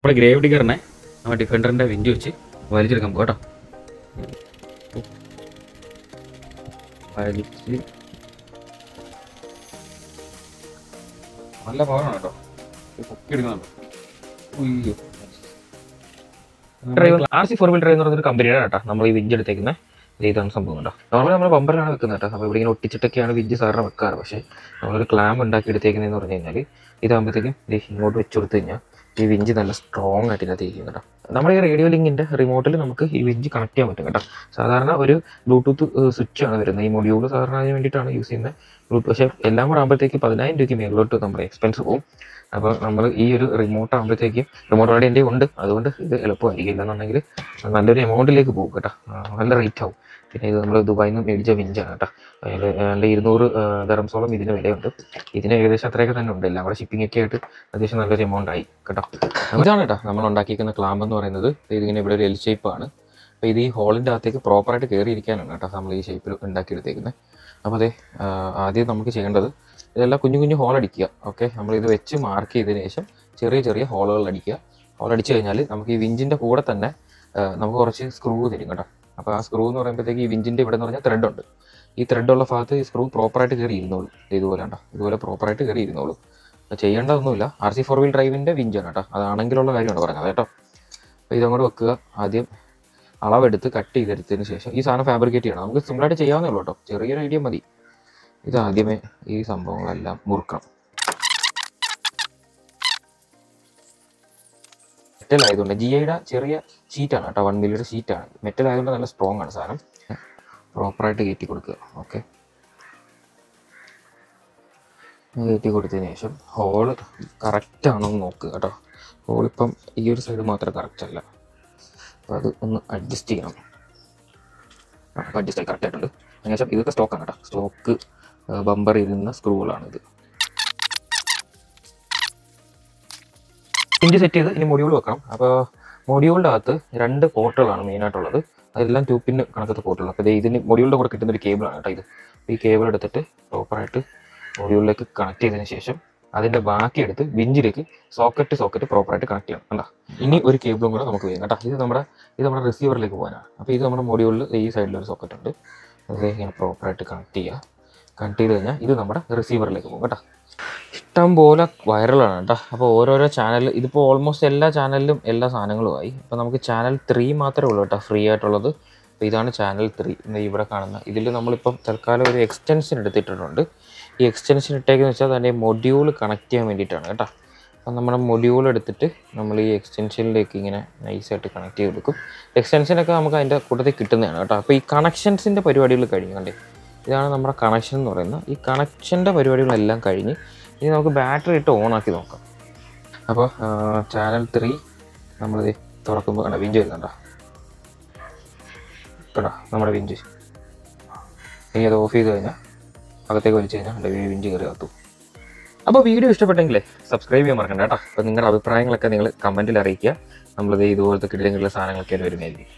നമ്മുടെ ഗ്രേവ് ഡിഗറിനെ നമ്മുടെ ഡിഫൻഡറിൻ്റെ വിഞ്ച് വെച്ച് വലിച്ചെടുക്കാൻ പോകാം കേട്ടോ. വലിച്ച് നല്ല പവറാണ് കേട്ടോ, പൊക്കി എടുക്കുന്നുണ്ട്. RC4 wheel drive എന്ന് പറഞ്ഞൊരു കമ്പനിയാണ് കേട്ടോ നമ്മൾ ഈ വിഞ്ച് എടുത്തേക്കുന്നത്. ഇതാണ് സംഭവം കേട്ടോ. നോർമലി നമ്മൾ ബമ്പറിലാണ് വെക്കുന്നത് കേട്ടോ. അപ്പോൾ ഇവിടെ ഇങ്ങനെ ഒട്ടിച്ചിട്ടൊക്കെയാണ് വിഞ്ച് സാറിന് വെക്കാറ്. പക്ഷേ നമ്മളൊരു ക്ലാമ്പ് ഉണ്ടാക്കി എടുത്തേക്കുന്നതെന്ന് പറഞ്ഞു കഴിഞ്ഞാൽ ഇതാകുമ്പോഴത്തേക്കും ഇങ്ങോട്ട് വെച്ച് കൊടുത്തു കഴിഞ്ഞാൽ ഈ വിഞ്ച് നല്ല സ്ട്രോങ് ആയിട്ട് ഇതിനകത്ത് ഇരിക്കും കേട്ടോ. നമ്മുടെ ഈ റേഡിയോ ലിങ്കിൻ്റെ റിമോട്ടിൽ നമുക്ക് ഈ വിഞ്ച് കണക്ട് ചെയ്യാൻ പറ്റും കേട്ടോ. സാധാരണ ഒരു ബ്ലൂടൂത്ത് സ്വിച്ചാണ് വരുന്നത്. ഈ മൊഡ്യൂൾ സാധാരണ അതിന് വേണ്ടിയിട്ടാണ് യൂസ് ചെയ്യുന്നത് ബ്ലൂടൂത്ത്. പക്ഷേ എല്ലാം കൂടെ ആകുമ്പോഴത്തേക്ക് 10,000 രൂപയ്ക്ക് മേളിലോട്ട് നമ്മുടെ എക്സ്പെൻസ് പോകും. അപ്പോൾ നമ്മൾ ഈ ഒരു റിമോട്ട് ആകുമ്പോഴത്തേക്കും റിമോട്ട് ഓൾറെഡി എൻ്റെ ഉണ്ട്, അതുകൊണ്ട് ഇത് എളുപ്പമായിരിക്കും. ഇല്ലെന്നുണ്ടെങ്കിൽ നല്ലൊരു എമൗണ്ടിലേക്ക് പോകും കേട്ടോ, നല്ല റേറ്റ് ആവും. പിന്നെ ഇത് നമ്മൾ ദുബായിൽ നിന്ന് മേടിച്ച വിഞ്ചാണ് കേട്ടോ. നല്ല 200 ദറംസോളം ഇതിന് വിലയുണ്ട്. ഇതിന് ഏകദേശം അത്രയൊക്കെ തന്നെ ഉണ്ട്. എല്ലാം കൂടെ ഷിപ്പിംഗ് ഒക്കെ ആയിട്ട് അത്യാവശ്യം നല്ലൊരു എമൗണ്ട് ആയി കേട്ടോ. ഇതാണ് കേട്ടോ നമ്മൾ ഉണ്ടാക്കിയിരിക്കുന്ന ക്ലാമ്പ് എന്ന് പറയുന്നത്. ഇതിങ്ങനെ ഇവിടെ ഒരു എൽ ഷേപ്പാണ്. അപ്പോൾ ഇത് ഈ ഹോളിൻ്റെ അകത്തേക്ക് പ്രോപ്പറായിട്ട് കയറിയിരിക്കാനാണ് കേട്ടോ നമ്മൾ ഈ ഷേപ്പിൽ ഉണ്ടാക്കിയെടുത്തേക്കുന്നത്. അപ്പോൾ അതെ, ആദ്യം നമുക്ക് ചെയ്യേണ്ടത് ഇതെല്ലാം കുഞ്ഞു കുഞ്ഞു ഹോൾ അടിക്കുക. ഓക്കെ, നമ്മളിത് വെച്ച് മാർക്ക് ചെയ്തതിന് ശേഷം ചെറിയ ചെറിയ ഹോളുകൾ അടിക്കുക. ഹോൾ അടിച്ചു കഴിഞ്ഞാൽ നമുക്ക് ഈ വിഞ്ചിൻ്റെ കൂടെ തന്നെ നമുക്ക് കുറച്ച് സ്ക്രൂ തരും കേട്ടോ. അപ്പോൾ ആ സ്ക്രൂ എന്ന് പറയുമ്പോഴത്തേക്ക് ഈ വിഞ്ചിൻ്റെ ഇവിടെ എന്ന് പറഞ്ഞാൽ ത്രെഡ് ഉണ്ട്. ഈ ത്രെഡുള്ള ഭാഗത്ത് ഈ സ്ക്രൂ പ്രോപ്പറായിട്ട് കയറി ഇരുന്നോളൂ. ഇതുപോലെ ഉണ്ടോ, ഇതുപോലെ പ്രോപ്പറായിട്ട് കയറി ഇരുന്നോളൂ. ചെയ്യേണ്ടതൊന്നുമില്ല. RC4 wheel driveൻ്റെ വിഞ്ചാണ് കേട്ടോ, അതാണെങ്കിലുള്ള കാര്യമാണ് പറഞ്ഞത് കേട്ടോ. അപ്പോൾ ഇതങ്ങോട്ട് വെക്കുക. ആദ്യം അളവെടുത്ത് കട്ട് ചെയ്തെടുത്തതിന് ശേഷം ഈ സാധനം ഫാബ്രിക്കേറ്റ് ചെയ്യണം. നമുക്ക് സിമ്പിളായിട്ട് ചെയ്യാവുന്നേ ഉള്ളൂ കേട്ടോ, ചെറിയൊരു ഐഡിയ മതി. ഇതാദ്യമേ ഈ സംഭവങ്ങളെല്ലാം മുറുക്കണം. മെറ്റൽ ആയതുകൊണ്ട് GIയുടെ ചെറിയ ഷീറ്റാണ് കേട്ടോ, 1 mm ഷീറ്റാണ്. മെറ്റൽ ആയതുകൊണ്ട് നല്ല സ്ട്രോങ് ആണ് സാധനം. പ്രോപ്പറായിട്ട് കയറ്റി കൊടുക്കുക. ഓക്കെ, കയറ്റി കൊടുത്തതിന് ശേഷം ഹോള് കറക്റ്റാണോ എന്ന് നോക്കുക കേട്ടോ. ഹോളിപ്പം ഈ ഒരു സൈഡ് മാത്രം കറക്റ്റ് അല്ല, അപ്പോൾ അത് ഒന്ന് അഡ്ജസ്റ്റ് ചെയ്യണം. അപ്പോൾ അഡ്ജസ്റ്റ് ആയി കറക്റ്റായിട്ടുണ്ട്. അതിനുശേഷം ഇതൊക്കെ സ്റ്റോക്കാണ് കേട്ടോ, സ്റ്റോക്ക് ബമ്പർ ഇരുന്ന സ്ക്രൂകളാണിത്. ഇഞ്ച് സെറ്റ് ചെയ്ത് ഇനി മൊഡ്യൂൾ വെക്കണം. അപ്പോൾ മൊഡ്യൂളിൻ്റെ അകത്ത് 2 പോർട്ടുകളാണ് മെയിനായിട്ടുള്ളത്. അതെല്ലാം 2 പിൻ കണക്കത്തെ പോർട്ടുകൾ. അപ്പോൾ ഇതിന് മൊഡ്യൂളിൻ്റെ കൂടെ കിട്ടുന്നൊരു കേബിളാണ് കേട്ടോ ഇത്. ഈ കേബിൾ എടുത്തിട്ട് പ്രോപ്പറായിട്ട് മൊഡ്യൂളിലേക്ക് കണക്ട് ചെയ്തതിന് ശേഷം അതിൻ്റെ ബാക്കി എടുത്ത് വിഞ്ചിലേക്ക് സോക്കറ്റ് പ്രോപ്പറായിട്ട് കണക്ട് ചെയ്യണം കേട്ടോ. ഇനി ഒരു കേബിളും കൂടെ നമുക്ക് വേണം കേട്ടോ. ഇത് നമ്മുടെ റിസീവറിലേക്ക് പോകാനാണ്. അപ്പോൾ ഇത് നമ്മുടെ മൊഡ്യൂളിൽ ഈ സൈഡിലൊരു സോക്കറ്റ് ഉണ്ട്, അത് ഇങ്ങനെ പ്രോപ്പറായിട്ട് കണക്ട് ചെയ്യുക. കണക്ട് ചെയ്ത് കഴിഞ്ഞാൽ ഇത് നമ്മുടെ റിസീവറിലേക്ക് പോകും കേട്ടോ. ഇഷ്ടം പോലെ വൈറലാണ് കേട്ടോ. അപ്പോൾ ഓരോരോ ചാനൽ, ഇതിപ്പോൾ ഓൾമോസ്റ്റ് എല്ലാ ചാനലിലും എല്ലാ സാധനങ്ങളുമായി. അപ്പോൾ നമുക്ക് ചാനൽ 3 മാത്രമേ ഉള്ളൂ കേട്ടോ ഫ്രീ ആയിട്ടുള്ളത്. അപ്പോൾ ഇതാണ് ചാനൽ 3 ഇവിടെ കാണുന്നത്. ഇതിൽ നമ്മളിപ്പം തൽക്കാലം ഒരു എക്സ്റ്റൻഷൻ എടുത്തിട്ടുണ്ട്. ഈ എക്സ്റ്റൻഷൻ ഇട്ടേക്കെന്ന് വെച്ചാൽ അതിൻ്റെ മൊഡ്യൂൾ കണക്ട് ചെയ്യാൻ വേണ്ടിയിട്ടാണ് കേട്ടോ. അപ്പം നമ്മുടെ മൊഡ്യൂൾ എടുത്തിട്ട് നമ്മൾ ഈ എക്സ്റ്റൻഷനിലേക്ക് ഇങ്ങനെ നൈസായിട്ട് കണക്ട് ചെയ്ത് കൊടുക്കും. എക്സ്റ്റൻഷനൊക്കെ നമുക്ക് അതിൻ്റെ കൂട്ടത്തിൽ കിട്ടുന്നതാണ് കേട്ടോ. അപ്പോൾ ഈ കണക്ഷൻസിൻ്റെ പരിപാടികൾ കഴിഞ്ഞു കണ്ടേ. ഇതാണ് നമ്മുടെ കണക്ഷൻ എന്ന് പറയുന്നത്. ഈ കണക്ഷൻ്റെ പരിപാടികളെല്ലാം കഴിഞ്ഞ് ഇനി നമുക്ക് ബാറ്ററി ഇട്ട് ഓണാക്കി നോക്കാം. അപ്പോൾ ചാനൽ 3 നമ്മളിത് തുറക്കുമ്പോൾ കണ്ട വിഞ്ച് വരുന്നുണ്ടോ കേട്ടോ, നമ്മുടെ വിഞ്ച്. ഇനി അത് ഓഫ് ചെയ്ത് കഴിഞ്ഞാൽ അകത്തേക്ക് വലിച്ചു കഴിഞ്ഞാൽ വിഞ്ച് കയറി അകത്തു. അപ്പോൾ വീഡിയോ ഇഷ്ടപ്പെട്ടെങ്കിലേ സബ്സ്ക്രൈബ് ചെയ്യാൻ മറക്കണ്ട കേട്ടോ. അപ്പോൾ നിങ്ങളുടെ അഭിപ്രായങ്ങളൊക്കെ നിങ്ങൾ കമൻറ്റിൽ അറിയിക്കുക. നമ്മളിത് ഇതുപോലത്തെ കിടലുള്ള സാധനങ്ങളൊക്കെ വരുന്നതായിരിക്കും.